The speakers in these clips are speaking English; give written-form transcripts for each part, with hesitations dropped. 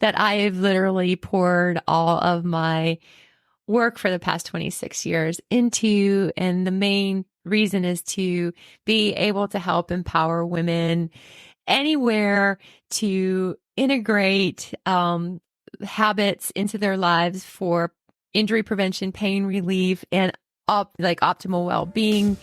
that I've literally poured all of my work for the past 26 years into. And the main reason is to be able to help empower women anywhere to integrate habits into their lives for injury prevention, pain relief, and optimal well-being.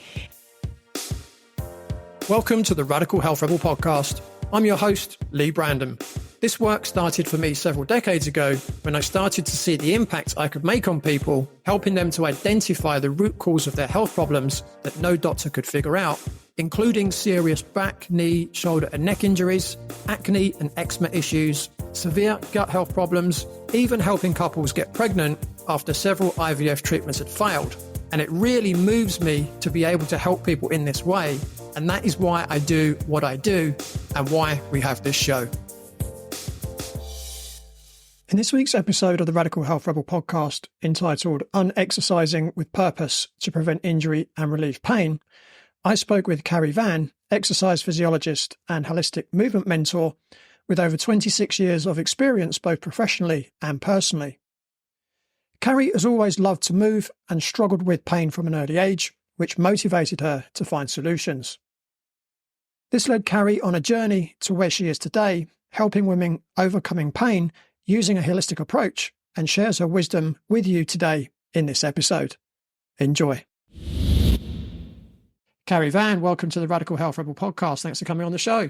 Welcome to the Radical Health Rebel podcast. I'm your host, Leigh Brandon. This work started for me several decades ago when I started to see the impact I could make on people, helping them to identify the root cause of their health problems that no doctor could figure out, including serious back, knee, shoulder and neck injuries, acne and eczema issues, severe gut health problems, even helping couples get pregnant after several IVF treatments had failed. And it really moves me to be able to help people in this way. And that is why I do what I do and why we have this show. In this week's episode of the Radical Health Rebel podcast, entitled Unexercising with Purpose to Prevent Injury and Relieve Pain, I spoke with Cari Vann, exercise physiologist and holistic movement mentor with over 26 years of experience both professionally and personally. Cari has always loved to move and struggled with pain from an early age, which motivated her to find solutions. This led Cari on a journey to where she is today, helping women overcoming pain using a holistic approach, and shares her wisdom with you today in this episode. Enjoy. Cari Vann, welcome to the Radical Health Rebel podcast. Thanks for coming on the show.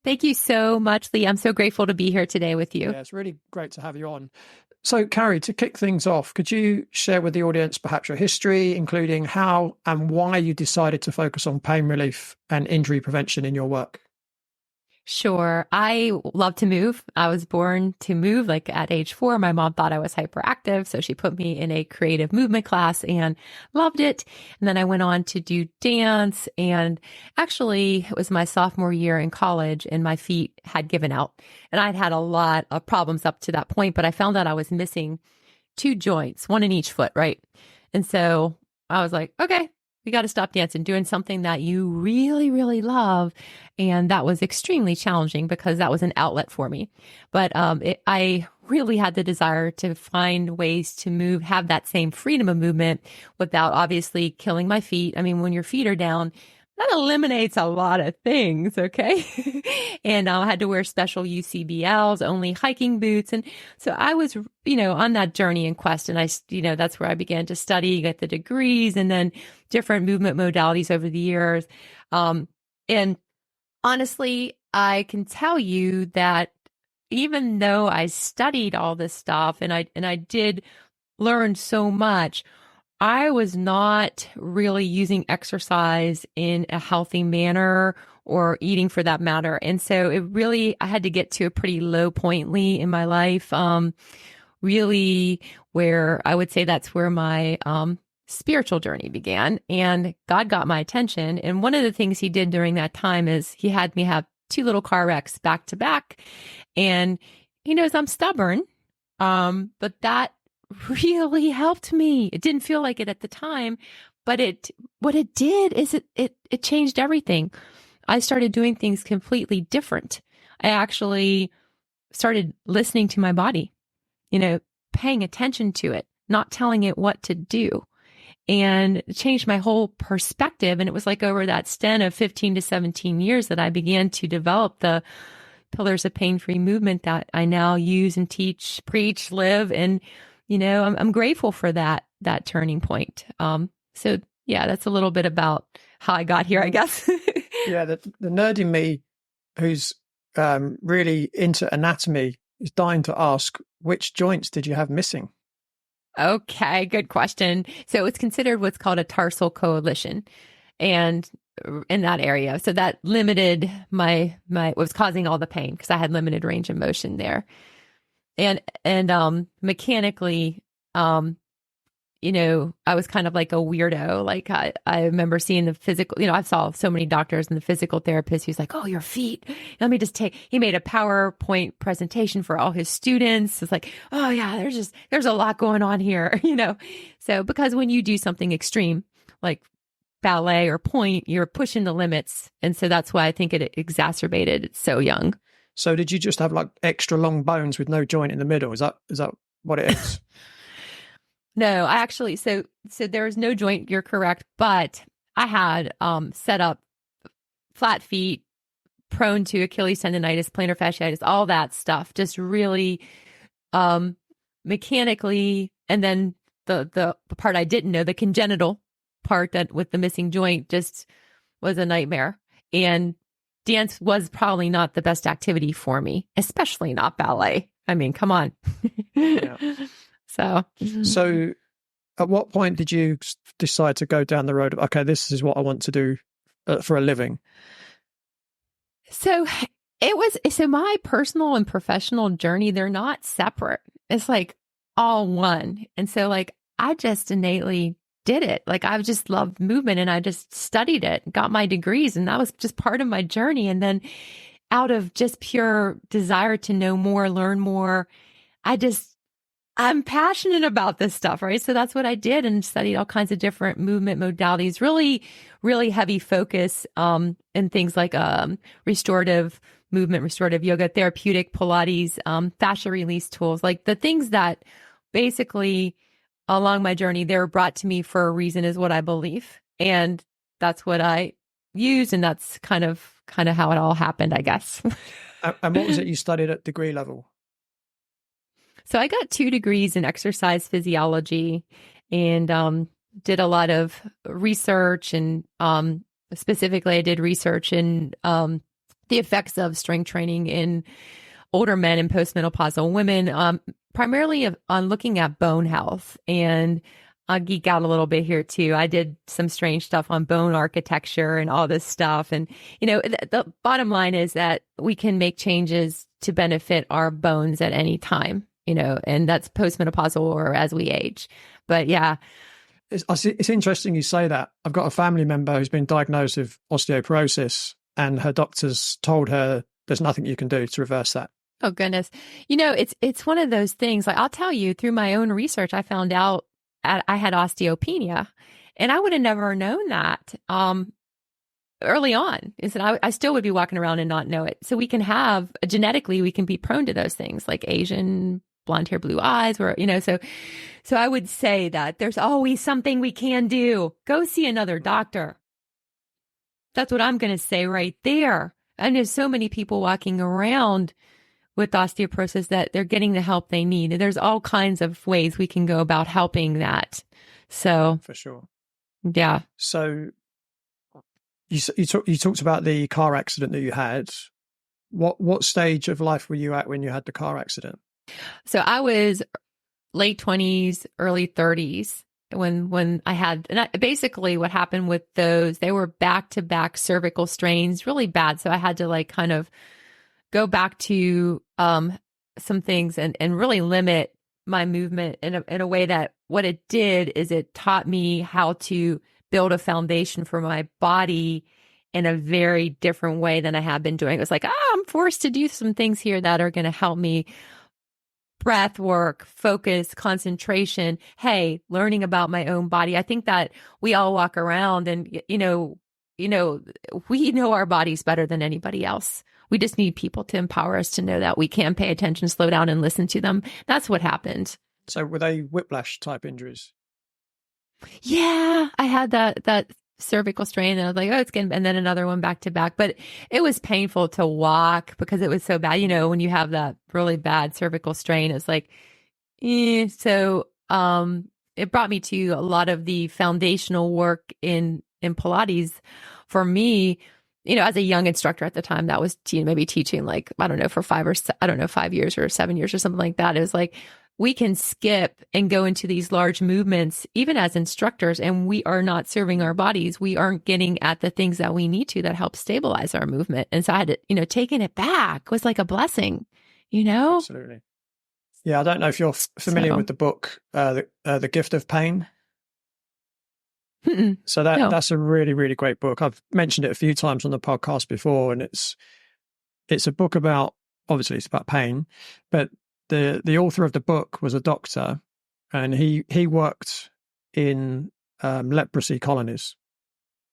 Thank you so much, Leigh. I'm so grateful to be here today with you. Yeah, it's really great to have you on. So, Cari, to kick things off, could you share with the audience perhaps your history, including how and why you decided to focus on pain relief and injury prevention in your work? Sure. I love to move. I was born to move. Like at age 4, my mom thought I was hyperactive, so she put me in a creative movement class and loved it. And then I went on to do dance, and actually it was my sophomore year in college and my feet had given out. And I'd had a lot of problems up to that point, but I found out I was missing 2 joints, one in each foot, right? And so I was like, okay, we got to stop dancing, doing something that you really, really love. And that was extremely challenging because that was an outlet for me. But I really had the desire to find ways to move, have that same freedom of movement without obviously killing my feet. I mean, when your feet are down, that eliminates a lot of things, okay? And I had to wear special UCBLs, only hiking boots. And so I was, on that journey and quest. And that's where I began to study, get the degrees, and then different movement modalities over the years. And honestly, I can tell you that even though I studied all this stuff and I did learn so much, I was not really using exercise in a healthy manner or eating for that matter. And so I had to get to a pretty low point, Leigh, in my life, really where I would say that's where my spiritual journey began. And God got my attention. And one of the things he did during that time is he had me have 2 little car wrecks back to back. And he knows I'm stubborn, but that really helped me. It didn't feel like it at the time, but what it did is it changed everything. I started doing things completely different. I actually started listening to my body, paying attention to it, not telling it what to do, and it changed my whole perspective. And it was like over that span of 15 to 17 years that I began to develop the pillars of pain-free movement that I now use and teach, preach, live, and I'm grateful for that turning point. So yeah, that's a little bit about how I got here, I guess. Yeah, the nerd in me who's really into anatomy is dying to ask, which joints did you have missing? Okay, good question. So it's considered what's called a tarsal coalition, and in that area, so that limited my was causing all the pain because I had limited range of motion there. And mechanically, I was kind of like a weirdo. Like I remember seeing the physical, I saw so many doctors and the physical therapist who's like, oh, your feet. He made a PowerPoint presentation for all his students. It's like, oh yeah, there's a lot going on here, So because when you do something extreme, like ballet or point, you're pushing the limits. And so that's why I think it exacerbated so young. So did you just have like extra long bones with no joint in the middle? Is that what it is? No, I actually, so there was no joint, you're correct, but I had set up flat feet, prone to Achilles tendonitis, plantar fasciitis, all that stuff, just really mechanically. And then the part I didn't know, the congenital part that with the missing joint, just was a nightmare. And dance was probably not the best activity for me, especially not ballet. I mean, come on. Yeah. So At what point did you decide to go down the road of, okay, this is what I want to do for a living? So my personal and professional journey, they're not separate. It's like all one. And so like, I just innately did it. Like I just loved movement and I just studied it, got my degrees, and that was just part of my journey. And then out of just pure desire to know more, learn more, I'm passionate about this stuff, right? So that's what I did and studied all kinds of different movement modalities, really, really heavy focus in things like restorative movement, restorative yoga, therapeutic Pilates, fascia release tools, like the things that basically along my journey, they were brought to me for a reason is what I believe. And that's what I use. And that's kind of how it all happened, I guess. And what was it you studied at degree level? So I got 2 degrees in exercise physiology and did a lot of research and specifically I did research in the effects of strength training in older men and postmenopausal women, primarily on looking at bone health. And I'll geek out a little bit here too. I did some strange stuff on bone architecture and all this stuff. And, the bottom line is that we can make changes to benefit our bones at any time. And that's postmenopausal or as we age. But yeah. It's interesting you say that. I've got a family member who's been diagnosed with osteoporosis and her doctors told her there's nothing you can do to reverse that. Oh, goodness. It's one of those things. Like I'll tell you through my own research, I found out I had osteopenia and I would have never known that early on. Is that I still would be walking around and not know it. So we can have genetically, we can be prone to those things like Asian, blonde hair, blue eyes, or, so I would say that there's always something we can do. Go see another doctor. That's what I'm going to say right there. And there's so many people walking around with osteoporosis that they're getting the help they need. And there's all kinds of ways we can go about helping that. So for sure. Yeah. So you talked about the car accident that you had. What stage of life were you at when you had the car accident? So I was late 20s, early 30s when I had, and basically what happened with those, they were back-to-back cervical strains, really bad. So I had to like kind of go back to some things and really limit my movement in a way that what it did is it taught me how to build a foundation for my body in a very different way than I had been doing. It was like, I'm forced to do some things here that are going to help me. Breath work, focus, concentration. Hey, learning about my own body. I think that we all walk around and, we know our bodies better than anybody else. We just need people to empower us to know that we can pay attention, slow down and listen to them. That's what happened. So were they whiplash type injuries? Yeah, I had that cervical strain and I was like, it's getting, and then another one back to back, but it was painful to walk because it was so bad. When you have that really bad cervical strain, it's like, so, it brought me to a lot of the foundational work in Pilates for me, as a young instructor at the time, that was maybe teaching like, I don't know, for 5 years or 7 years or something like that. It was like, we can skip and go into these large movements, even as instructors, and we are not serving our bodies. We aren't getting at the things that we need to that help stabilize our movement. And so I had to, taking it back was like a blessing, Absolutely. Yeah. I don't know if you're familiar with the book, The Gift of Pain. So that's a really, really great book. I've mentioned it a few times on the podcast before, and it's a book about, obviously it's about pain, but the author of the book was a doctor, and he worked in leprosy colonies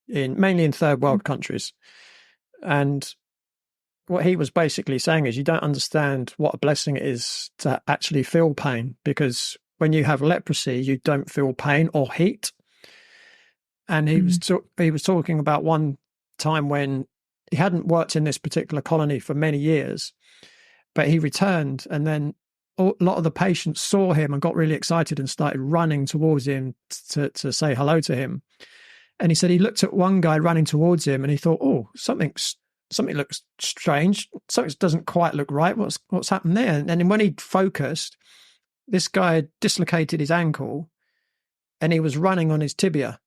mainly in third world countries. And what he was basically saying is you don't understand what a blessing it is to actually feel pain, because when you have leprosy, you don't feel pain or heat. And he was talking about one time when he hadn't worked in this particular colony for many years, but he returned, and then a lot of the patients saw him and got really excited and started running towards him to say hello to him. And he said he looked at one guy running towards him and he thought, oh, something looks strange. Something doesn't quite look right. What's happened there? And then when he focused, this guy had dislocated his ankle and he was running on his tibia.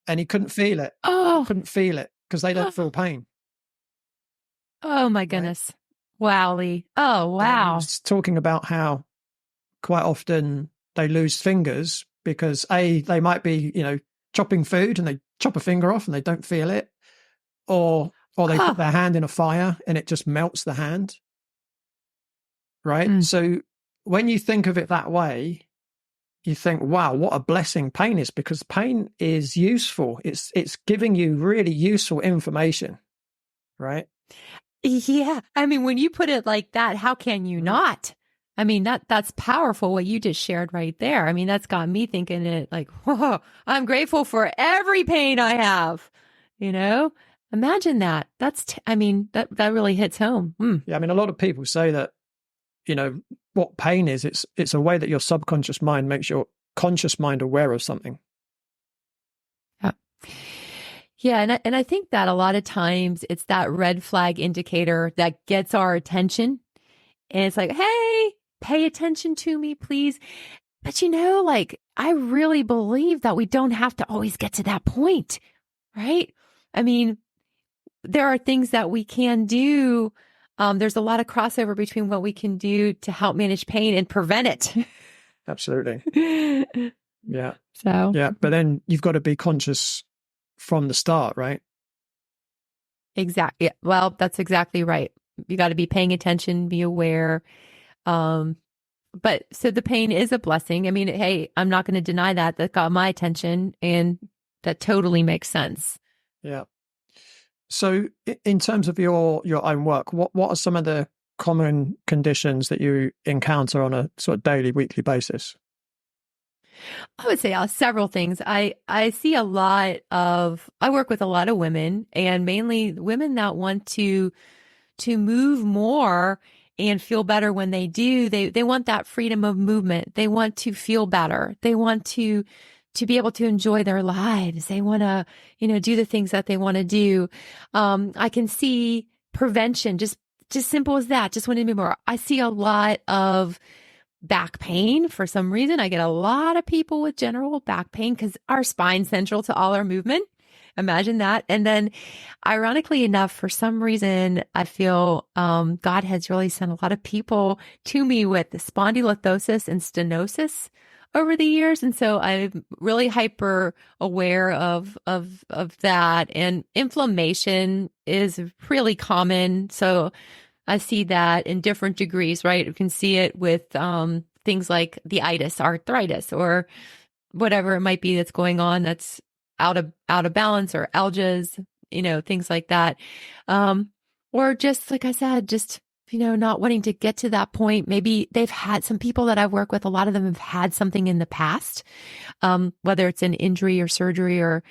And he couldn't feel it. Couldn't feel it because they don't feel pain. Oh, my goodness. Right? Wow, Leigh. Oh, wow. He was talking about how quite often they lose fingers because they might be, chopping food and they chop a finger off and they don't feel it. Or they put their hand in a fire and it just melts the hand. Right? So when you think of it that way, you think, wow, what a blessing pain is, because pain is useful. It's giving you really useful information, right? Yeah. I mean, when you put it like that, how can you not? I mean, that's powerful what you just shared right there. I mean, that's got me thinking it like, whoa, I'm grateful for every pain I have, Imagine that. That really hits home. Yeah, I mean, a lot of people say that, what pain is, it's a way that your subconscious mind makes your conscious mind aware of something. Yeah. Yeah, and I think that a lot of times it's that red flag indicator that gets our attention. And it's like, hey, pay attention to me, please. But I really believe that we don't have to always get to that point, right? I mean, there are things that we can do. There's a lot of crossover between what we can do to help manage pain and prevent it. Absolutely. Yeah. So. Yeah, but then you've got to be conscious from the start, right? Exactly. Yeah. Well, that's exactly right. You got to be paying attention, be aware. But so the pain is a blessing. I mean, hey, I'm not going to deny that got my attention, and that totally makes sense. Yeah. So in terms of your own work, what are some of the common conditions that you encounter on a sort of daily, weekly basis? I would say several things. I work with a lot of women, and mainly women that want to move more and feel better when they do. They want that freedom of movement. They want to feel better. They want to be able to enjoy their lives. They want to, do the things that they want to do. I can see prevention, just simple as that. Just want to be more. I see a lot of back pain. For some reason, I get a lot of people with general back pain because our spine's central to all our movement. Imagine that. And then ironically enough, for some reason, I feel God has really sent a lot of people to me with spondylolisthesis and stenosis over the years. And so I'm really hyper aware of that. And inflammation is really common. So I see that in different degrees, right? You can see it with things like the itis, arthritis, or whatever it might be that's going on that's out of balance, or algias, things like that. Or just like I said, just not wanting to get to that point. Maybe they've had some people that I've worked with, a lot of them have had something in the past, whether it's an injury or surgery or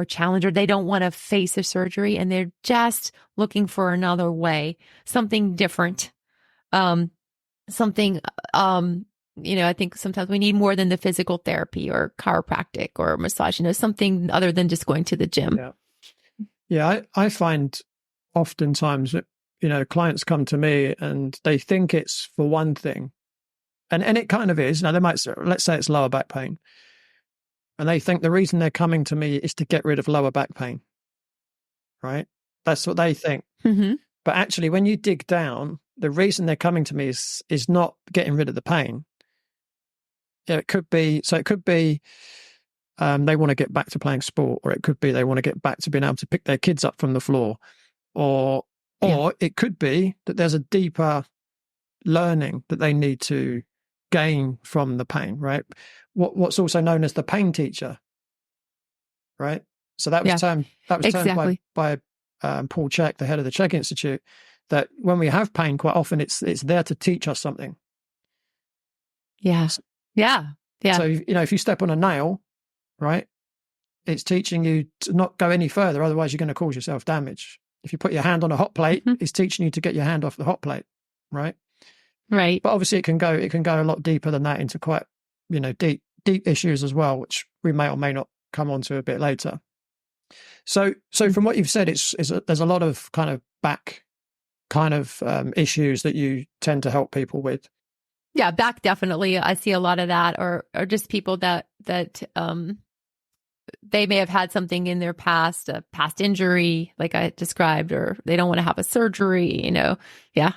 challenge, or they don't want to face a surgery and they're just looking for another way, something different. I think sometimes we need more than the physical therapy or chiropractic or massage, something other than just going to the gym. Yeah. Yeah. I find oftentimes that, clients come to me and they think it's for one thing, and it kind of is. Now let's say it's lower back pain, and they think the reason they're coming to me is to get rid of lower back pain, right? That's what they think. Mm-hmm. But actually, when you dig down, the reason they're coming to me is not getting rid of the pain. It could be they want to get back to playing sport, or it could be they want to get back to being able to pick their kids up from the floor, or it could be that there's a deeper learning that they need to gain from the pain, right? What's also known as the pain teacher, right? So that was termed exactly. by Paul Chek, the head of the Chek Institute, that when we have pain, quite often it's there to teach us something. Yeah. Yeah. Yeah. So, if you step on a nail, right, it's teaching you to not go any further. Otherwise, you're going to cause yourself damage. If you put your hand on a hot plate, it's teaching you to get your hand off the hot plate, right? Right. But obviously, it can go a lot deeper than that into quite, deep issues as well, which we may or may not come on to a bit later. So from what you've said, there's a lot of kind of back kind of issues that you tend to help people with. Yeah, back definitely. I see a lot of that, or just people that they may have had something in their past, a past injury, like I described, or they don't want to have a surgery. Yeah.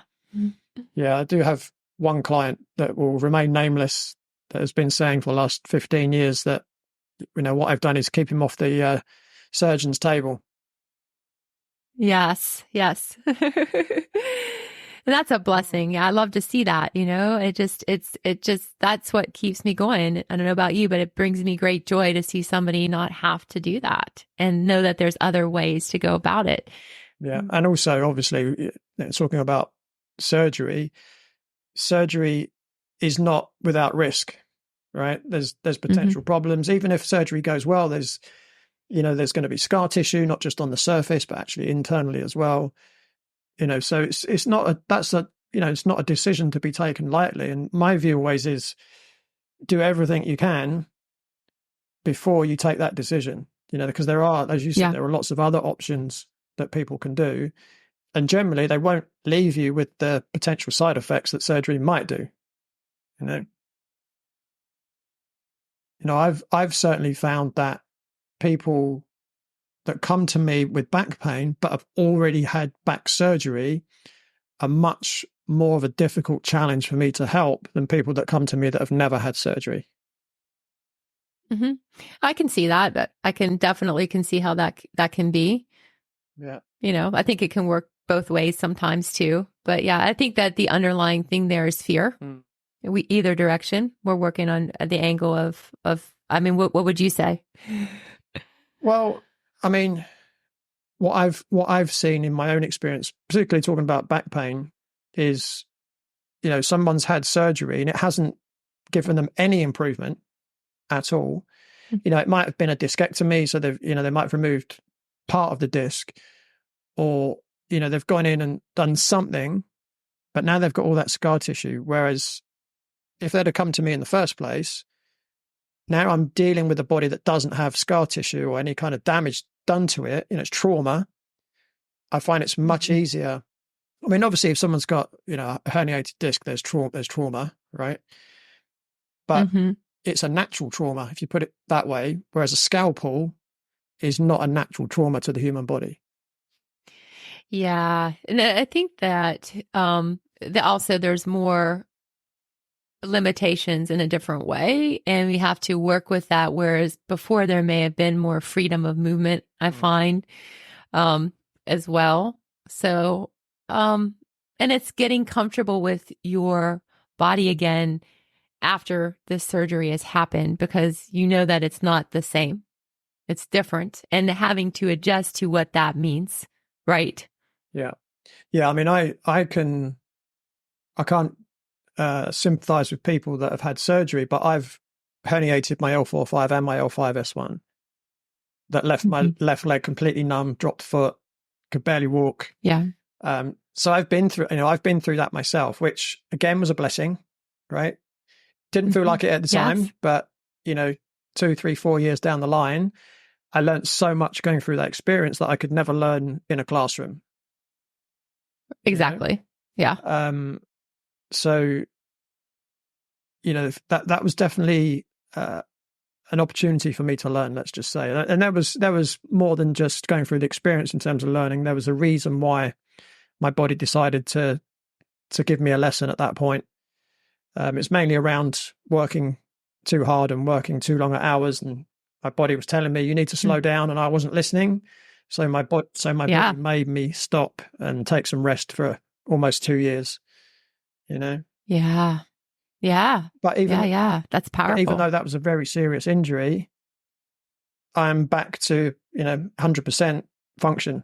Yeah, I do have one client that will remain nameless that has been saying for the last 15 years that what I've done is keep him off the surgeon's table. Yes. And that's a blessing. Yeah, I love to see that. It just that's what keeps me going. I don't know about you, but it brings me great joy to see somebody not have to do that and know that there's other ways to go about it. Yeah. And also, obviously, talking about surgery is not without risk, right? There's potential problems. Even if surgery goes well, there's going to be scar tissue, not just on the surface, but actually internally as well. So it's not it's not a decision to be taken lightly. And my view always is do everything you can before you take that decision, because there are, as you said, there are lots of other options that people can do. And generally they won't leave you with the potential side effects that surgery might do. I've certainly found that people that come to me with back pain but have already had back surgery are much more of a difficult challenge for me to help than people that come to me that have never had surgery. I can see that, but I can definitely see how that can be. Yeah. I think it can work both ways sometimes too. But yeah, I think that the underlying thing there is fear. Either direction, we're working on the angle of what would you say? Well, I mean, what I've seen in my own experience, particularly talking about back pain, is, someone's had surgery and it hasn't given them any improvement at all. It might have been a discectomy, so they might have removed part of the disc, or they've gone in and done something, but now they've got all that scar tissue. Whereas if they'd have come to me in the first place, now I'm dealing with a body that doesn't have scar tissue or any kind of damage done to it. It's trauma. I find it's much easier. I mean, obviously, if someone's got a herniated disc, there's trauma, right? But it's a natural trauma, if you put it that way. Whereas a scalpel is not a natural trauma to the human body. Yeah, and I think that also there's more limitations in a different way, and we have to work with that. Whereas before there may have been more freedom of movement, I find, as well. So, and it's getting comfortable with your body again after this surgery has happened, because that it's not the same. It's different, and having to adjust to what that means. Right. Yeah. Yeah. I mean, I can't sympathize with people that have had surgery, but I've herniated my L4-5 and my L5-S1 that left my left leg completely numb, dropped foot, could barely walk. Yeah. So I've been through that myself, which again was a blessing, right? Didn't feel like it at the time, but 2, 3, 4 years down the line, I learned so much going through that experience that I could never learn in a classroom. Exactly. Yeah. So, that was definitely an opportunity for me to learn, let's just say. And there was more than just going through the experience in terms of learning. There was a reason why my body decided to give me a lesson at that point. It's mainly around working too hard and working too long hours, and my body was telling me you need to slow down, and I wasn't listening. So my body made me stop and take some rest for almost 2 years. Yeah. But that's powerful. But even though that was a very serious injury, I'm back to 100% function.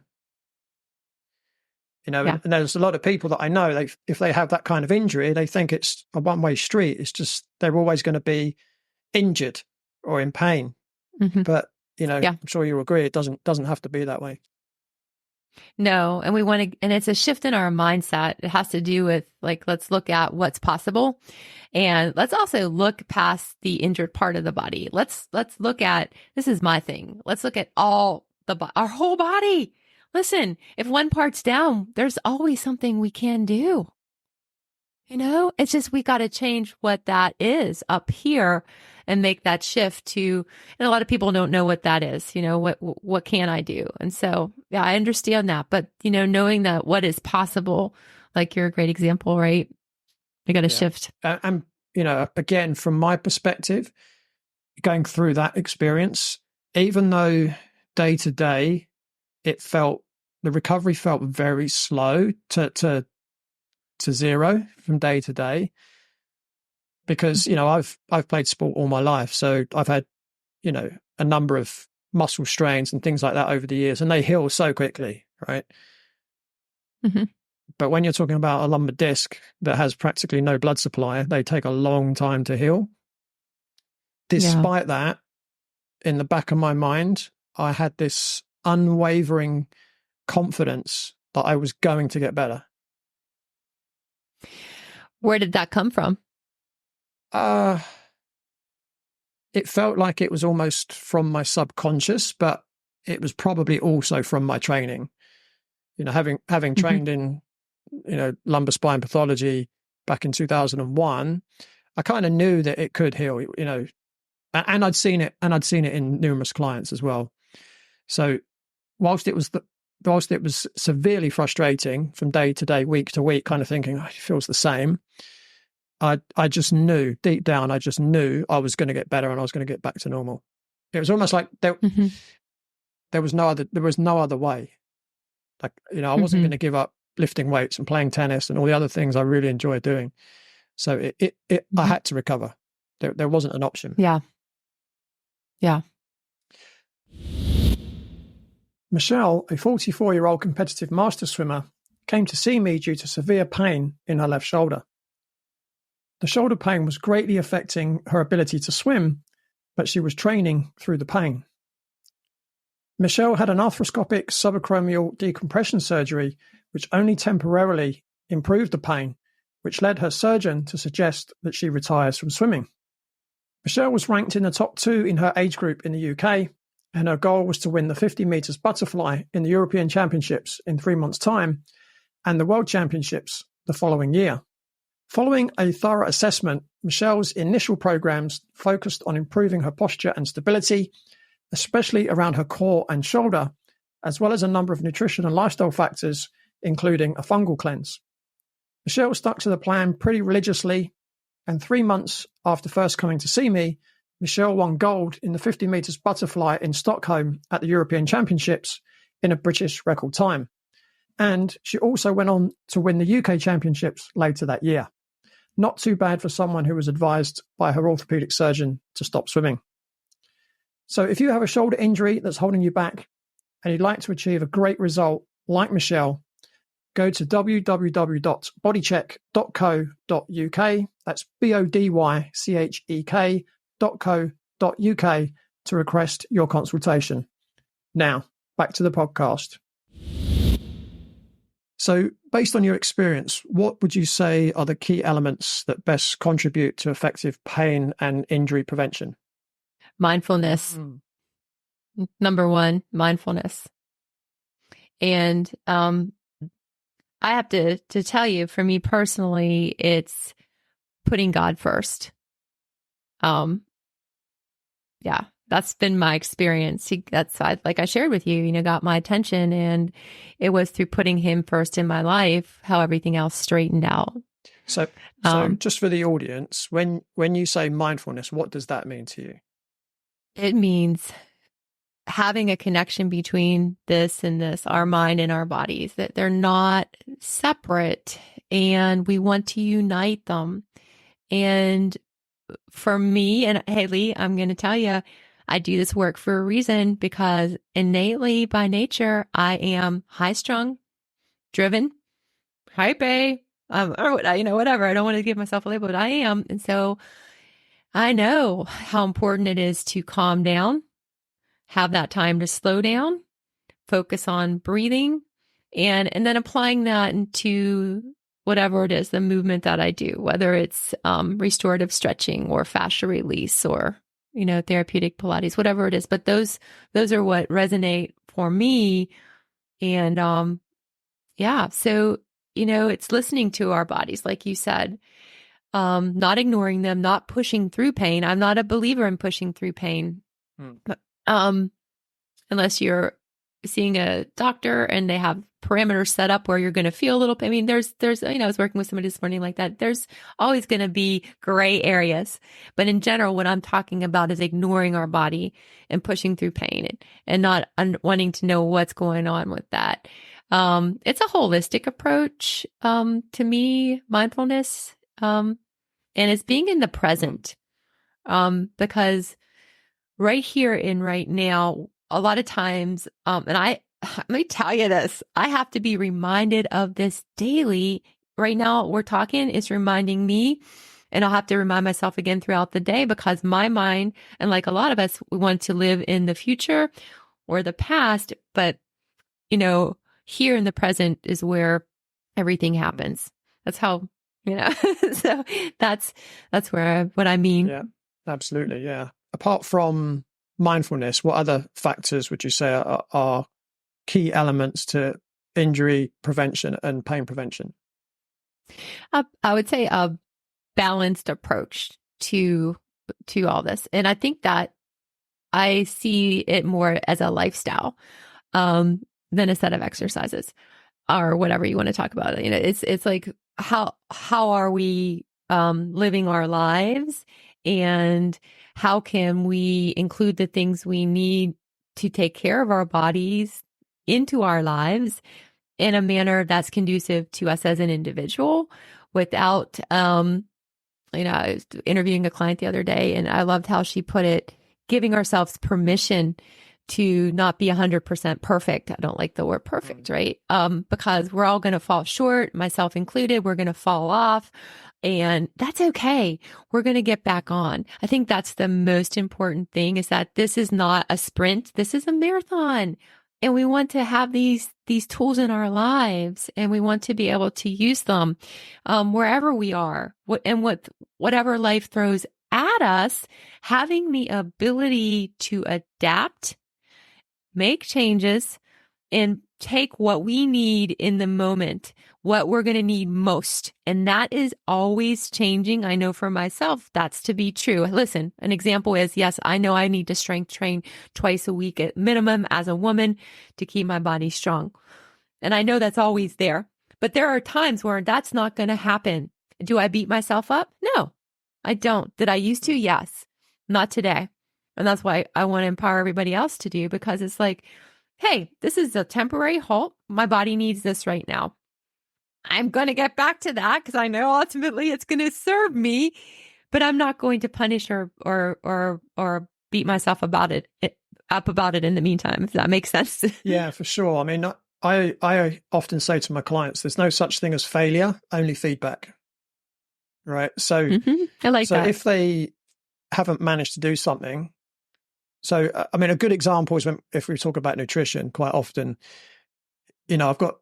Yeah. And there's a lot of people that I know, if they have that kind of injury, they think it's a one-way street. It's just, they're always going to be injured or in pain. Mm-hmm. But, Yeah. I'm sure you'll agree, it doesn't have to be that way. No. And we want to, and it's a shift in our mindset. It has to do with like, let's look at what's possible. And let's also look past the injured part of the body. Let's look at, this is my thing. Let's look at our whole body. Listen, if one part's down, there's always something we can do. It's just, we got to change what that is up here and make that shift to, and a lot of people don't know what that is. What can I do? And so, yeah, I understand that. But, knowing that what is possible, like you're a great example, right? We got to shift. And, again, from my perspective, going through that experience, even though day to day, the recovery felt very slow to zero from day to day, because, I've played sport all my life. So I've had, a number of muscle strains and things like that over the years, and they heal so quickly, right? Mm-hmm. But when you're talking about a lumbar disc that has practically no blood supply, they take a long time to heal. Despite that, in the back of my mind, I had this unwavering confidence that I was going to get better. Where did that come from? It felt like it was almost from my subconscious, but it was probably also from my training. Having trained in, lumbar spine pathology back in 2001, I kind of knew that it could heal, and I'd seen it in numerous clients as well. So whilst it was severely frustrating from day to day, week to week, kind of thinking, it feels the same, I just knew deep down, I was going to get better and I was going to get back to normal. It was almost like there was no other way. Like, I wasn't going to give up lifting weights and playing tennis and all the other things I really enjoy doing. So I had to recover. There wasn't an option. Yeah. Yeah. Michelle, a 44-year-old competitive master swimmer, came to see me due to severe pain in her left shoulder. The shoulder pain was greatly affecting her ability to swim, but she was training through the pain. Michelle had an arthroscopic subacromial decompression surgery, which only temporarily improved the pain, which led her surgeon to suggest that she retires from swimming. Michelle was ranked in the top 2 in her age group in the UK, and her goal was to win the 50 metres butterfly in the European Championships in 3 months' time and the World Championships the following year. Following a thorough assessment, Michelle's initial programs focused on improving her posture and stability, especially around her core and shoulder, as well as a number of nutrition and lifestyle factors, including a fungal cleanse. Michelle stuck to the plan pretty religiously, and 3 months after first coming to see me, Michelle won gold in the 50 metres butterfly in Stockholm at the European Championships in a British record time. And she also went on to win the UK Championships later that year. Not too bad for someone who was advised by her orthopaedic surgeon to stop swimming. So if you have a shoulder injury that's holding you back and you'd like to achieve a great result like Michelle, go to www.bodycheck.co.uk. That's bodychek.co.uk to request your consultation. Now, back to the podcast. So based on your experience, what would you say are the key elements that best contribute to effective pain and injury prevention? Mindfulness. Number 1, mindfulness. And I have to tell you, for me personally, it's putting God first. Yeah, that's been my experience. Like I shared with you, got my attention, and it was through putting him first in my life, how everything else straightened out. So just for the audience, when you say mindfulness, what does that mean to you? It means having a connection between this and this, our mind and our bodies, that they're not separate, and we want to unite them. And for me, and hey, Leigh, I'm going to tell you, I do this work for a reason, because innately by nature, I am high strung, driven, type A, or whatever. I don't want to give myself a label, but I am. And so I know how important it is to calm down, have that time to slow down, focus on breathing, and then applying that into whatever it is, the movement that I do, whether it's restorative stretching or fascia release or, therapeutic Pilates, whatever it is. But those are what resonate for me. And so, it's listening to our bodies, like you said, not ignoring them, not pushing through pain. I'm not a believer in pushing through pain. Unless you're seeing a doctor and they have parameters set up where you're going to feel a little pain. I mean, there's, I was working with somebody this morning like that. There's always going to be gray areas, but in general, what I'm talking about is ignoring our body and pushing through pain and not wanting to know what's going on with that. It's a holistic approach, to me, mindfulness, and it's being in the present, because right here and right now, a lot of times, let me tell you this, I have to be reminded of this daily. Right now, we're talking, it's reminding me, and I'll have to remind myself again throughout the day because my mind, and like a lot of us, we want to live in the future or the past, but, here in the present is where everything happens. That's how, so that's what I mean. Yeah, absolutely. Yeah. Apart from mindfulness, what other factors would you say are key elements to injury prevention and pain prevention? I would say a balanced approach to all this. And I think that I see it more as a lifestyle than a set of exercises or whatever you want to talk about. It's like how are we living our lives, and how can we include the things we need to take care of our bodies into our lives in a manner that's conducive to us as an individual without, I was interviewing a client the other day and I loved how she put it, giving ourselves permission to not be 100% perfect. I don't like the word perfect, right? Because we're all going to fall short, myself included. We're going to fall off, and that's okay. We're going to get back on. I think that's the most important thing, is that this is not a sprint. This is a marathon. And we want to have these tools in our lives, and we want to be able to use them wherever we are, whatever life throws at us. Having the ability to adapt, make changes, and take what we need in the moment, what we're going to need most. And that is always changing. I know for myself, that's to be true. Listen, an example is, yes, I know I need to strength train twice a week at minimum as a woman to keep my body strong. And I know that's always there, but there are times where that's not going to happen. Do I beat myself up? No, I don't. Did I used to? Yes, not today. And that's why I want to empower everybody else to do, because it's like, hey, this is a temporary halt. My body needs this right now. I'm going to get back to that because I know ultimately it's going to serve me, but I'm not going to punish or beat myself about it in the meantime, if that makes sense. Yeah, for sure. I mean, I often say to my clients, there's no such thing as failure, only feedback. Right. So, I like that. So if they haven't managed to do something, so, I mean, a good example is if we talk about nutrition, quite often, I've got,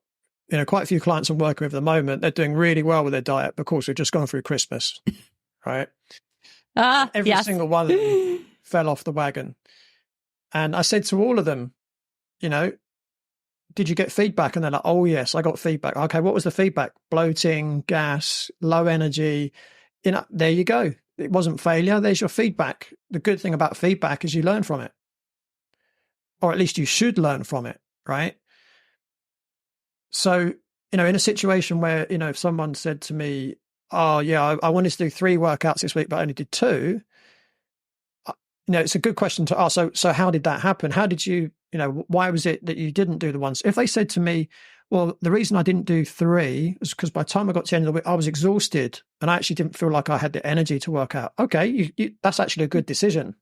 quite a few clients I'm working with at the moment. They're doing really well with their diet. Of course, we've just gone through Christmas, right? Every single one of them fell off the wagon. And I said to all of them, did you get feedback? And they're like, oh, yes, I got feedback. Okay, what was the feedback? Bloating, gas, low energy. There you go. It wasn't failure. There's your feedback. The good thing about feedback is you learn from it, or at least you should learn from it, right? So, in a situation where, if someone said to me, oh, yeah, I wanted to do 3 workouts this week, but I only did 2, it's a good question to ask. So how did that happen? How did you, why was it that you didn't do the ones? If they said to me, well, the reason I didn't do 3 was because by the time I got to the end of the week, I was exhausted and I actually didn't feel like I had the energy to work out. Okay, that's actually a good decision.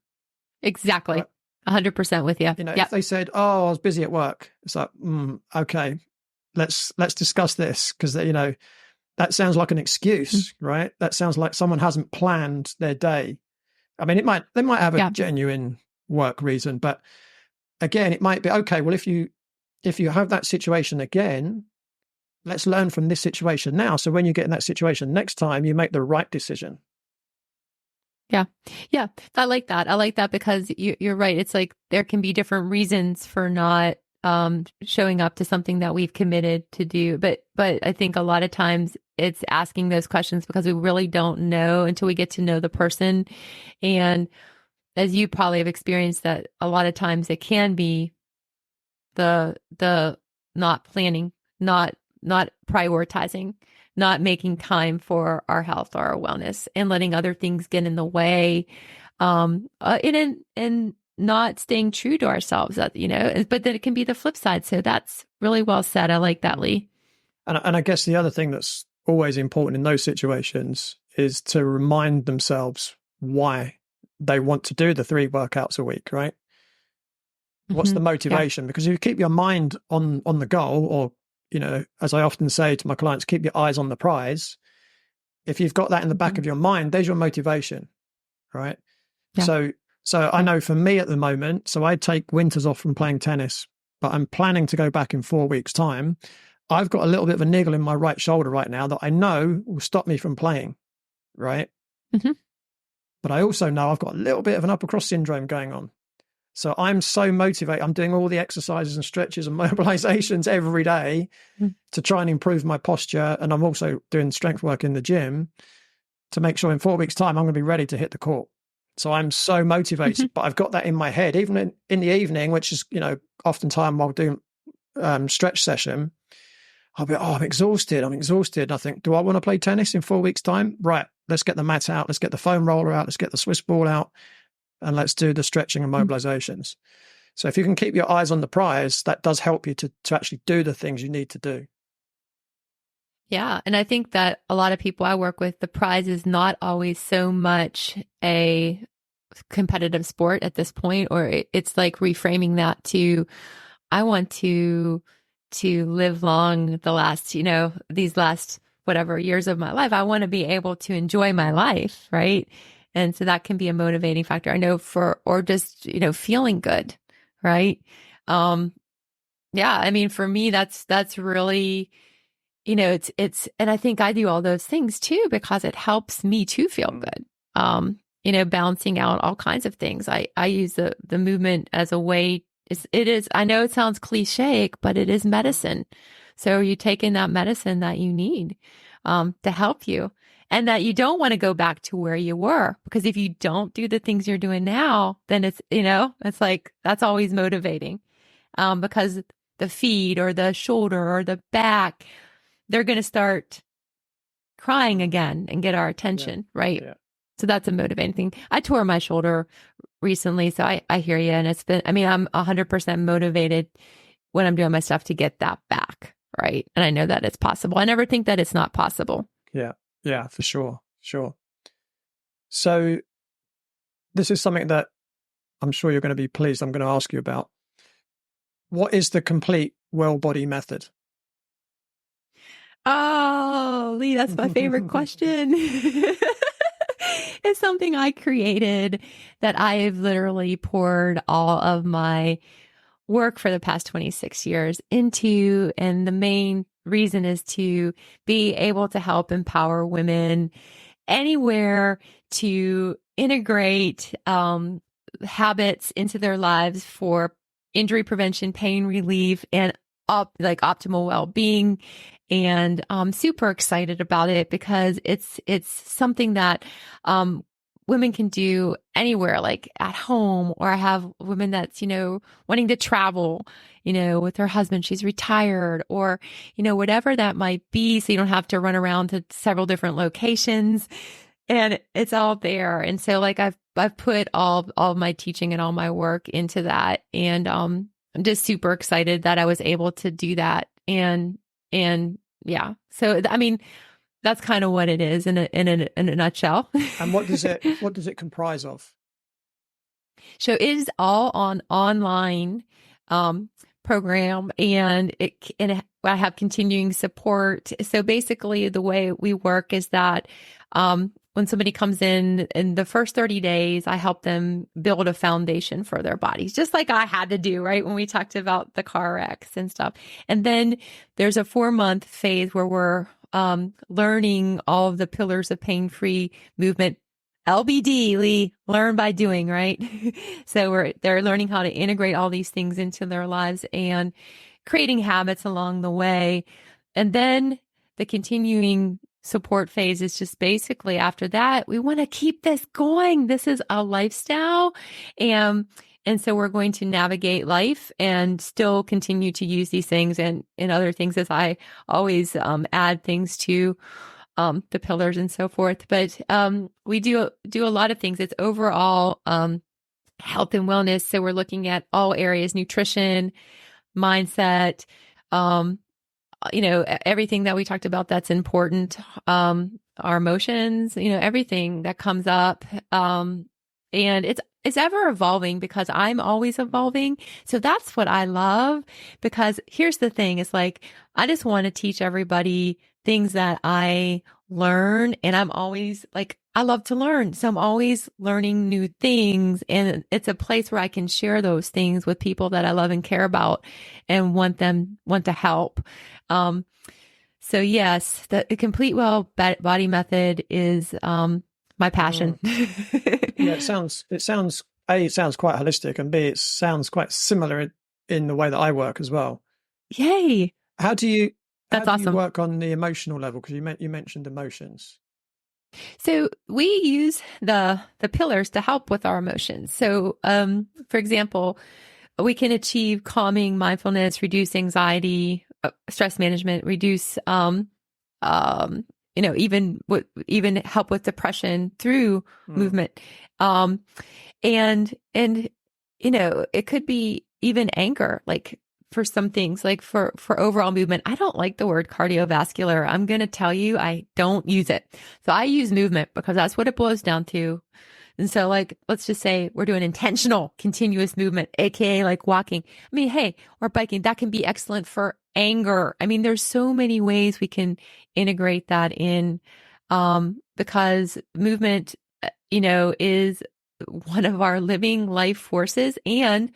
Exactly. 100% with you. If they said, oh, I was busy at work, it's like, okay, let's discuss this, because that sounds like an excuse, right? That sounds like someone hasn't planned their day. I mean, they might have a genuine work reason, but again, it might be, okay, well, if you have that situation again, let's learn from this situation now. So when you get in that situation next time, you make the right decision. Yeah. Yeah. I like that. I like that because you're right. It's like there can be different reasons for not showing up to something that we've committed to do. But I think a lot of times it's asking those questions because we really don't know until we get to know the person. And as you probably have experienced, that a lot of times it can be the not planning, not prioritizing, not making time for our health or our wellness, and letting other things get in the way, and not staying true to ourselves, but then it can be the flip side. So that's really well said. I like that, Leigh. And I guess the other thing that's always important in those situations is to remind themselves why they want to do the 3 workouts a week, right? What's the motivation? Yeah. Because if you keep your mind on the goal, or, as I often say to my clients, keep your eyes on the prize. If you've got that in the back of your mind, there's your motivation, right? Yeah. So I know for me at the moment, so I take winters off from playing tennis, but I'm planning to go back in 4 weeks' time. I've got a little bit of a niggle in my right shoulder right now that I know will stop me from playing, right? Mm-hmm. But I also know I've got a little bit of an upper cross syndrome going on. So I'm so motivated. I'm doing all the exercises and stretches and mobilizations every day to try and improve my posture. And I'm also doing strength work in the gym to make sure in 4 weeks' time, I'm going to be ready to hit the court. So I'm so motivated, but I've got that in my head, even in the evening, which is, oftentimes while doing stretch session, I'll be, I'm exhausted. And I think, do I want to play tennis in 4 weeks' time? Right. Let's get the mat out. Let's get the foam roller out. Let's get the Swiss ball out. And let's do the stretching and mobilizations. So if you can keep your eyes on the prize, that does help you to actually do the things you need to do. Yeah. And I think that a lot of people I work with, the prize is not always so much a competitive sport at this point, or it's like reframing that to, I want to live long the last, these last whatever years of my life. I want to be able to enjoy my life. Right. And so that can be a motivating factor. I know or just, feeling good. Right. Yeah. I mean, for me, that's really, it's, and I think I do all those things too, because it helps me to feel good. Balancing out all kinds of things. I use the movement as a way. It is, I know it sounds cliche, but it is medicine. So you take in that medicine that you need, to help you, and that you don't want to go back to where you were, because if you don't do the things you're doing now, then it's, it's like, that's always motivating, because the feet or the shoulder or the back, they're going to start crying again and get our attention. Yeah. Right. Yeah. So that's a motivating thing. I tore my shoulder recently, so I hear you. And I'm 100% motivated when I'm doing my stuff to get that back. Right. And I know that it's possible. I never think that it's not possible. Yeah. Yeah, for sure. Sure. So this is something that I'm sure you're going to be pleased I'm going to ask you about. What is the complete well body method? Oh, Leigh, that's my favorite question. It's something I created that I've literally poured all of my work for the past 26 years into. And the main reason is to be able to help empower women anywhere to integrate habits into their lives for injury prevention, pain relief, and optimal well-being. And I'm super excited about it because it's something that women can do anywhere, like at home, or I have women that's, wanting to travel, with her husband, she's retired, or, whatever that might be. So you don't have to run around to several different locations, and it's all there. And so I've put all of my teaching and all my work into that. And I'm just super excited that I was able to do that. And yeah, so, that's kind of what it is in a nutshell. And what does it comprise of? So it is all online, program, and I have continuing support. So basically the way we work is that, when somebody comes in the first 30 days, I help them build a foundation for their bodies, just like I had to do, right? When we talked about the car wrecks and stuff. And then there's a 4-month phase where we're learning all of the pillars of pain-free movement. LBD, Leigh, learn by doing, right? So they're learning how to integrate all these things into their lives and creating habits along the way. And then the continuing support phase is just basically after that, we want to keep this going. This is a lifestyle. And so we're going to navigate life and still continue to use these things and other things, as I always add things to the pillars and so forth. But we do a lot of things. It's overall health and wellness. So we're looking at all areas: nutrition, mindset, everything that we talked about that's important, our emotions, everything that comes up. And it's ever evolving because I'm always evolving. So that's what I love, because here's the thing. It's like, I just want to teach everybody things that I learn, and I'm always like, I love to learn. So I'm always learning new things, and it's a place where I can share those things with people that I love and care about and want to help. So yes, the complete well body method is my passion. Yeah, it sounds A, it sounds quite holistic, and B, it sounds quite similar in the way that I work as well. Yay. How do you awesome. work on the emotional level? Because you mentioned emotions. So we use the pillars to help with our emotions. So, for example, we can achieve calming, mindfulness, reduce anxiety, stress management, reduce, even help with depression through movement. And it could be even anger, like for some things, like for overall movement. I don't like the word cardiovascular. I'm going to tell you, I don't use it. So I use movement because that's what it boils down to. And so, like, let's just say we're doing intentional continuous movement, AKA like walking. I mean, hey, or biking, that can be excellent for anger. I mean, there's so many ways we can integrate that in, because movement, is one of our living life forces, and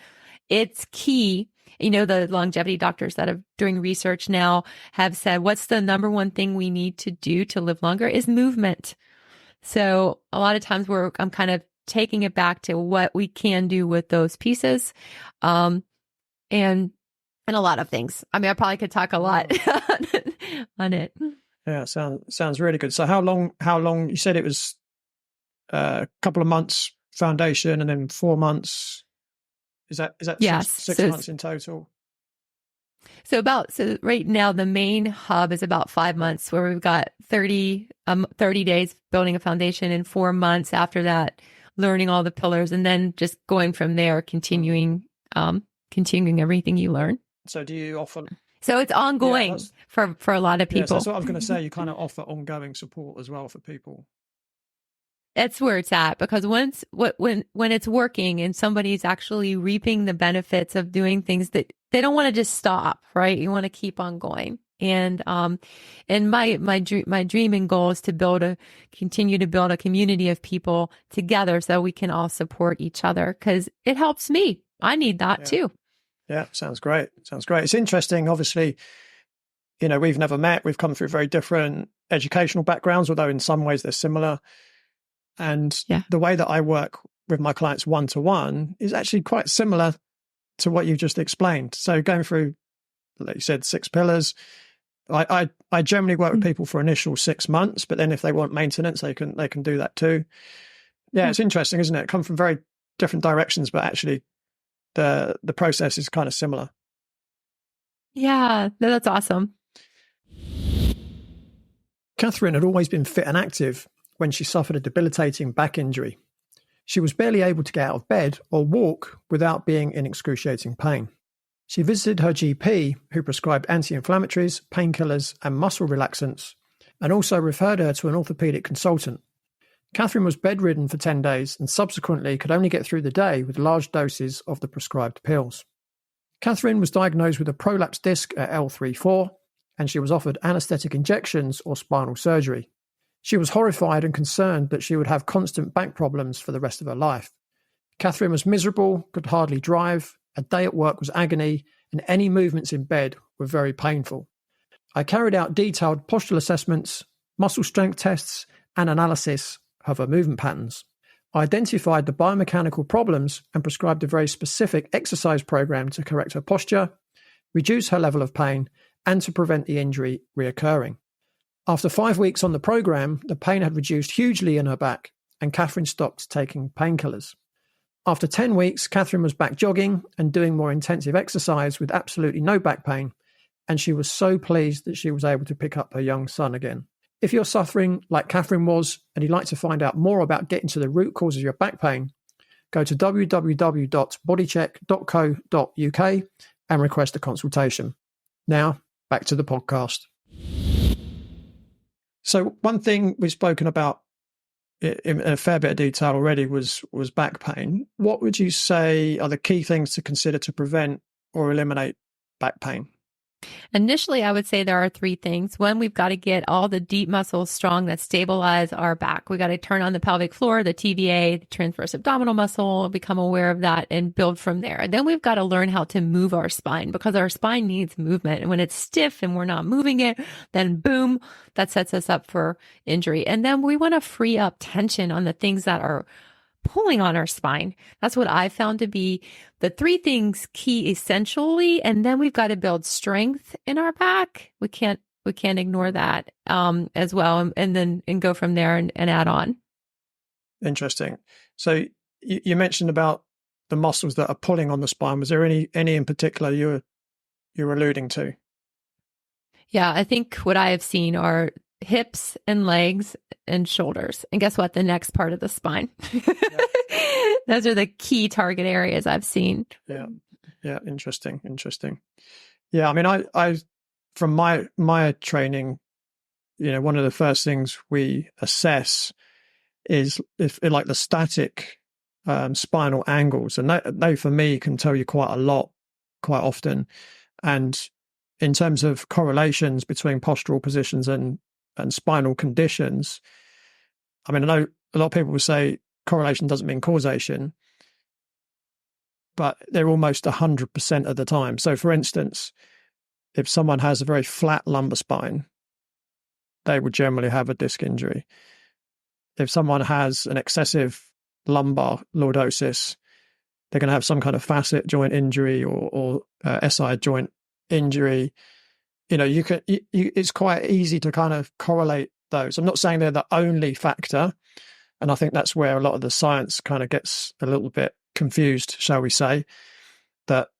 it's key. The longevity doctors that are doing research now have said, what's the number one thing we need to do to live longer is movement. So a lot of times I'm kind of taking it back to what we can do with those pieces, and a lot of things. I mean, I probably could talk a lot on it. Yeah, sounds really good. So how long you said it was? A couple of months foundation, and then 4 months. Is that yes, six months in total? So right now the main hub is about 5 months, where we've got 30 days building a foundation, and 4 months after that learning all the pillars, and then just going from there, continuing everything you learn. So do you offer? So it's ongoing for a lot of people. Yeah, that's what I was going to say. You kind of offer ongoing support as well for people. That's where it's at, because when it's working and somebody's actually reaping the benefits of doing things, that they don't want to just stop, right? You want to keep on going. And my dream and goal is to continue to build a community of people together so we can all support each other, because it helps me. I need that too. Yeah, sounds great. It's interesting. Obviously, we've never met. We've come through very different educational backgrounds, although in some ways they're similar. And the way that I work with my clients one-to-one is actually quite similar to what you've just explained. So going through, like you said, 6 pillars, I generally work with people for initial 6 months, but then if they want maintenance, they can do that too. Yeah, it's interesting, isn't it? Come from very different directions, but actually the process is kind of similar. Yeah, that's awesome. Catherine had always been fit and active when she suffered a debilitating back injury. She was barely able to get out of bed or walk without being in excruciating pain. She visited her GP, who prescribed anti-inflammatories, painkillers, and muscle relaxants, and also referred her to an orthopedic consultant. Catherine was bedridden for 10 days and subsequently could only get through the day with large doses of the prescribed pills. Catherine was diagnosed with a prolapsed disc at L3-4, and she was offered anaesthetic injections or spinal surgery. She was horrified and concerned that she would have constant back problems for the rest of her life. Catherine was miserable, could hardly drive, a day at work was agony, and any movements in bed were very painful. I carried out detailed postural assessments, muscle strength tests, and analysis of her movement patterns. I identified the biomechanical problems and prescribed a very specific exercise program to correct her posture, reduce her level of pain, and to prevent the injury reoccurring. After 5 weeks on the program, the pain had reduced hugely in her back, and Catherine stopped taking painkillers. After 10 weeks, Catherine was back jogging and doing more intensive exercise with absolutely no back pain, and she was so pleased that she was able to pick up her young son again. If you're suffering like Catherine was and you'd like to find out more about getting to the root cause of your back pain, go to www.bodycheck.co.uk and request a consultation. Now, back to the podcast. So one thing we've spoken about in a fair bit of detail already was back pain. What would you say are the key things to consider to prevent or eliminate back pain? Initially, I would say there are 3 things. One, we've got to get all the deep muscles strong that stabilize our back. We got to turn on the pelvic floor, the TVA, the transverse abdominal muscle, become aware of that and build from there. And then we've got to learn how to move our spine because our spine needs movement. And when it's stiff and we're not moving it, then boom, that sets us up for injury. And then we want to free up tension on the things that are pulling on our spine. That's what I found to be the 3 things key essentially. And then we've got to build strength in our back. We can't ignore that as well. And then go from there and add on. Interesting. So you mentioned about the muscles that are pulling on the spine. Was there any in particular you were alluding to? Yeah, I think what I have seen are hips and legs and shoulders. And guess what? The next part of the spine. Yeah. Those are the key target areas I've seen. Yeah. Interesting. Yeah. I mean, I from my training, one of the first things we assess is if like the static spinal angles, and they for me can tell you quite a lot, quite often. And in terms of correlations between postural positions and spinal conditions, I mean, I know a lot of people will say correlation doesn't mean causation, but they're almost 100% of the time. So for instance, if someone has a very flat lumbar spine, they would generally have a disc injury. If someone has an excessive lumbar lordosis, they're going to have some kind of facet joint injury or SI joint injury. It's quite easy to kind of correlate those. I'm not saying they're the only factor, and I think that's where a lot of the science kind of gets a little bit confused, shall we say, that,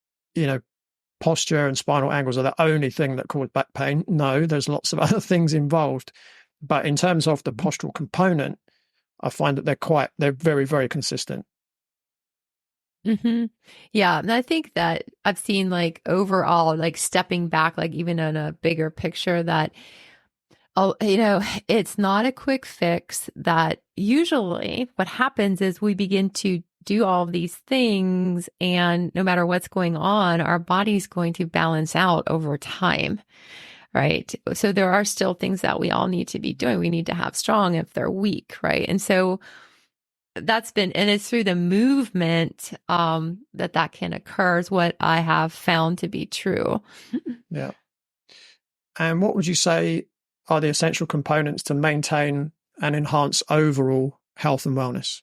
posture and spinal angles are the only thing that cause back pain. No, there's lots of other things involved. But in terms of the postural component, I find that they're very, very consistent. Mm-hmm. Yeah. And I think that I've seen like overall, like stepping back, like even in a bigger picture that, it's not a quick fix. That usually what happens is we begin to do all of these things, and no matter what's going on, our body's going to balance out over time. Right. So there are still things that we all need to be doing. We need to have strong if they're weak. Right. And so and it's through the movement that can occur is what I have found to be true. Yeah. And what would you say are the essential components to maintain and enhance overall health and wellness?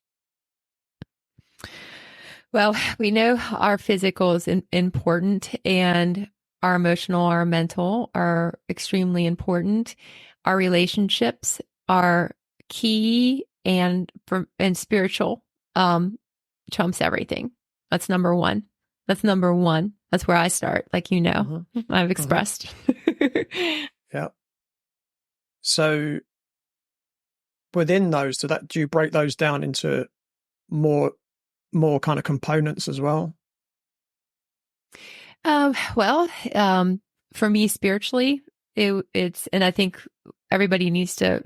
Well, we know our physical is important, and our emotional, our mental are extremely important. Our relationships are key, and spiritual trumps everything. That's number one. That's where I start, like I've expressed. Yeah. So within those, do you break those down into more kind of components as well? For me, spiritually, it's, and I think everybody needs to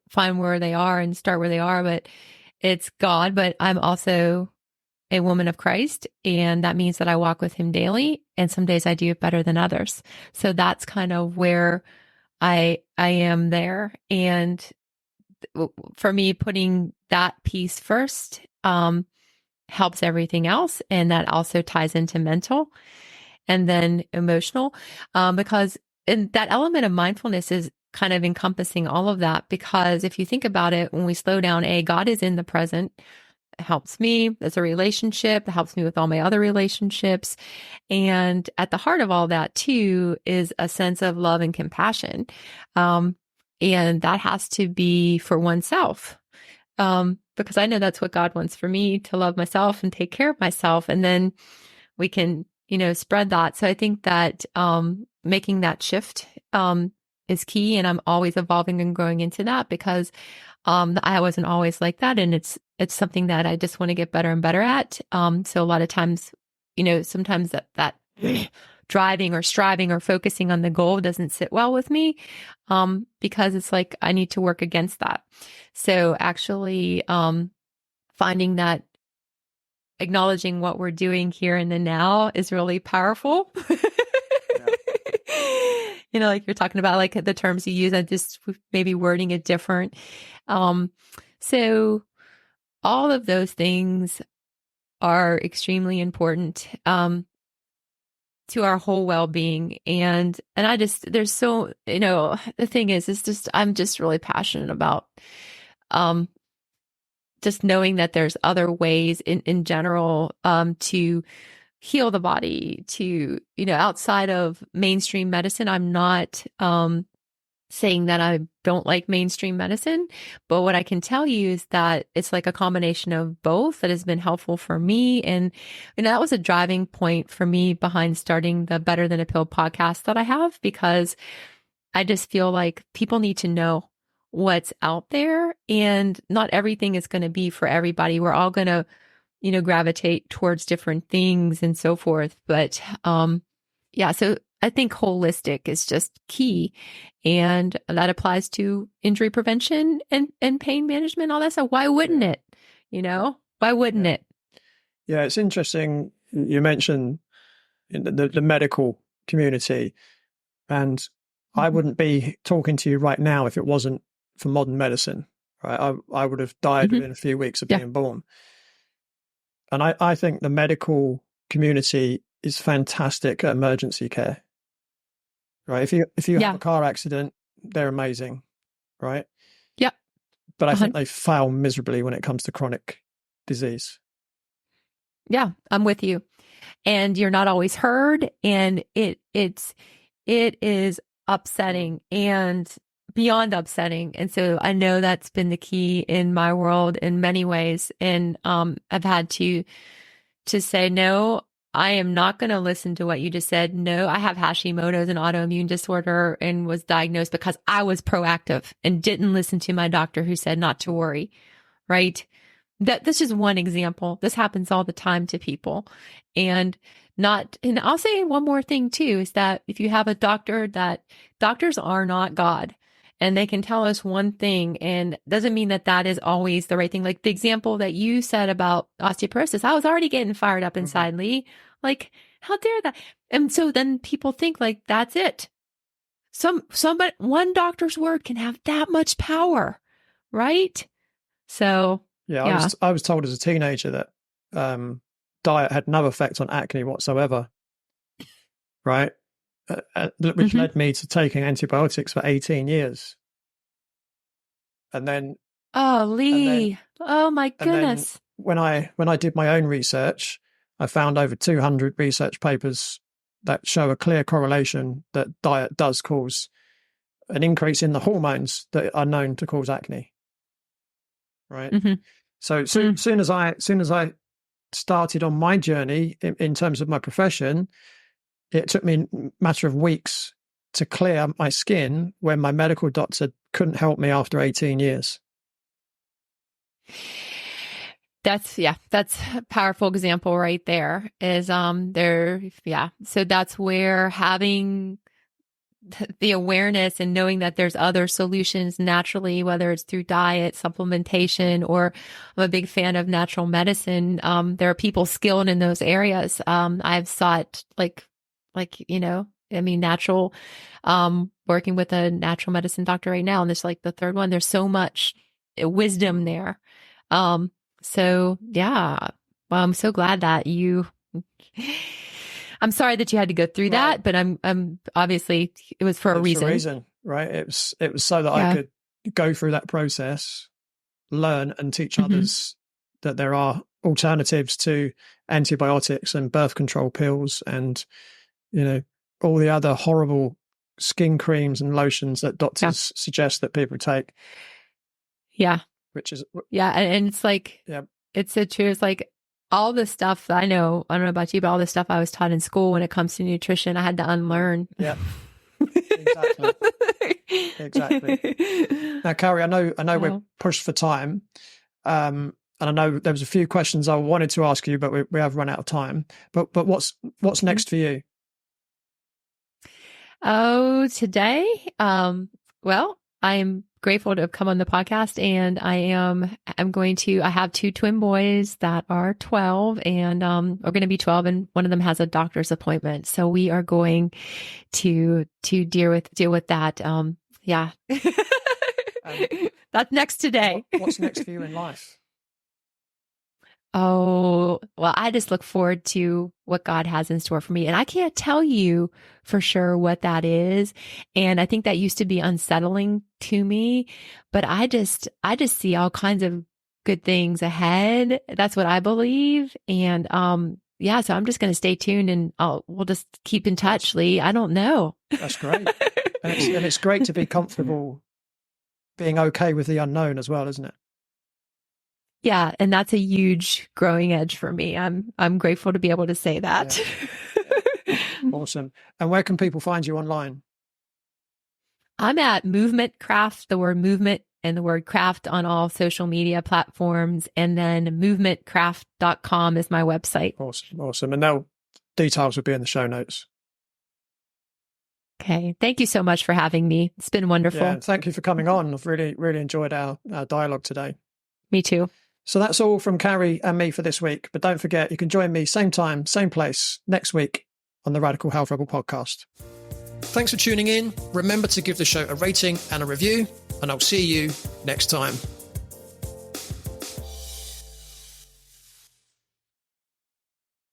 find where they are and start where they are, but it's God. But I'm also a woman of Christ, and that means that I walk with him daily, and some days I do it better than others. So that's kind of where I am there. And for me, putting that piece first helps everything else. And that also ties into mental and then emotional, because and that element of mindfulness is kind of encompassing all of that. Because if you think about it, when we slow down, God is in the present. It helps me as a relationship. It helps me with all my other relationships. And at the heart of all that too is a sense of love and compassion. And that has to be for oneself. Because I know that's what God wants for me, to love myself and take care of myself. And then we can, spread that. So I think that, making that shift, is key. And I'm always evolving and growing into that because, I wasn't always like that. And it's something that I just want to get better and better at. So a lot of times, sometimes that driving or striving or focusing on the goal doesn't sit well with me, because it's like I need to work against that. So actually, finding that acknowledging what we're doing here in the now is really powerful. Like you're talking about, like the terms you use, I just maybe wording it different. So all of those things are extremely important, to our whole well-being. And I just, there's so, the thing is, it's just, I'm just really passionate about, just knowing that there's other ways in general, to heal the body, to, outside of mainstream medicine. I'm not, saying that I don't like mainstream medicine, but what I can tell you is that it's like a combination of both that has been helpful for me. And, that was a driving point for me behind starting the Better Than a Pill podcast that I have, because I just feel like people need to know what's out there, and not everything is going to be for everybody. We're all going to, gravitate towards different things and so forth. But, yeah, so I think holistic is just key, and that applies to injury prevention and pain management, all that stuff. Why wouldn't it? Why wouldn't it? Yeah, it's interesting. You mentioned the medical community, and I wouldn't be talking to you right now if it wasn't for modern medicine, right? I would have died within a few weeks of being born. And I think the medical community is fantastic at emergency care, right? If you have a car accident, they're amazing, right? Yep. But I think they fail miserably when it comes to chronic disease. Yeah, I'm with you. And you're not always heard, and it is upsetting and beyond upsetting. And so I know that's been the key in my world in many ways. And I've had to say, no, I am not going to listen to what you just said. No, I have Hashimoto's, an autoimmune disorder, and was diagnosed because I was proactive and didn't listen to my doctor who said not to worry, right? This is one example. This happens all the time to people. And I'll say one more thing too, is that if you have a doctor, that doctors are not God, and they can tell us one thing, and doesn't mean that that is always the right thing. Like the example that you said about osteoporosis, I was already getting fired up inside, Leigh. Like, how dare that? And so then people think like, that's it. One doctor's word can have that much power, right? So yeah. I was told as a teenager that diet had no effect on acne whatsoever, right? Which led me to taking antibiotics for 18 years. And then... Oh, Leigh. Oh, my goodness. When I did my own research, I found over 200 research papers that show a clear correlation that diet does cause an increase in the hormones that are known to cause acne. Right. So soon as I started on my journey in terms of my profession, it took me a matter of weeks to clear my skin when my medical doctor couldn't help me after 18 years. That's a powerful example right there. Is So that's where having the awareness and knowing that there's other solutions naturally, whether it's through diet, supplementation, or I'm a big fan of natural medicine. There are people skilled in those areas. I've sought natural, working with a natural medicine doctor right now. And this like the third one, there's so much wisdom there. So yeah, well, I'm so glad that I'm sorry that you had to go through that, but I'm obviously it was for a reason. Right? It was so that I could go through that process, learn and teach others that there are alternatives to antibiotics and birth control pills and, all the other horrible skin creams and lotions that doctors suggest that people take. Yeah. Which is, and it's like, it's so true. It's like all the stuff that I don't know about you, but all the stuff I was taught in school when it comes to nutrition, I had to unlearn. Yeah, exactly. Now, Cari, I know we're pushed for time. And I know there was a few questions I wanted to ask you, but we have run out of time. But what's next for you? Oh, today? Well, I'm grateful to have come on the podcast, and I have two twin boys that are 12 and are going to be 12, and one of them has a doctor's appointment. So we are going to deal with that. That's next today. What's next for you in life? Oh, well, I just look forward to what God has in store for me. And I can't tell you for sure what that is. And I think that used to be unsettling to me, but I just see all kinds of good things ahead. That's what I believe. And, so I'm just going to stay tuned and we'll just keep in touch, Leigh. I don't know. That's great. And it's great to be comfortable being okay with the unknown as well, isn't it? Yeah, and that's a huge growing edge for me. I'm grateful to be able to say that. Yeah. Awesome. And where can people find you online? I'm at Movement Craft, the word movement and the word craft on all social media platforms. And then movementcraft.com is my website. Awesome. And details will be in the show notes. Okay. Thank you so much for having me. It's been wonderful. Yeah, thank you for coming on. I've really, really enjoyed our dialogue today. Me too. So that's all from Cari and me for this week. But don't forget, you can join me same time, same place next week on the Radical Health Rebel podcast. Thanks for tuning in. Remember to give the show a rating and a review, and I'll see you next time.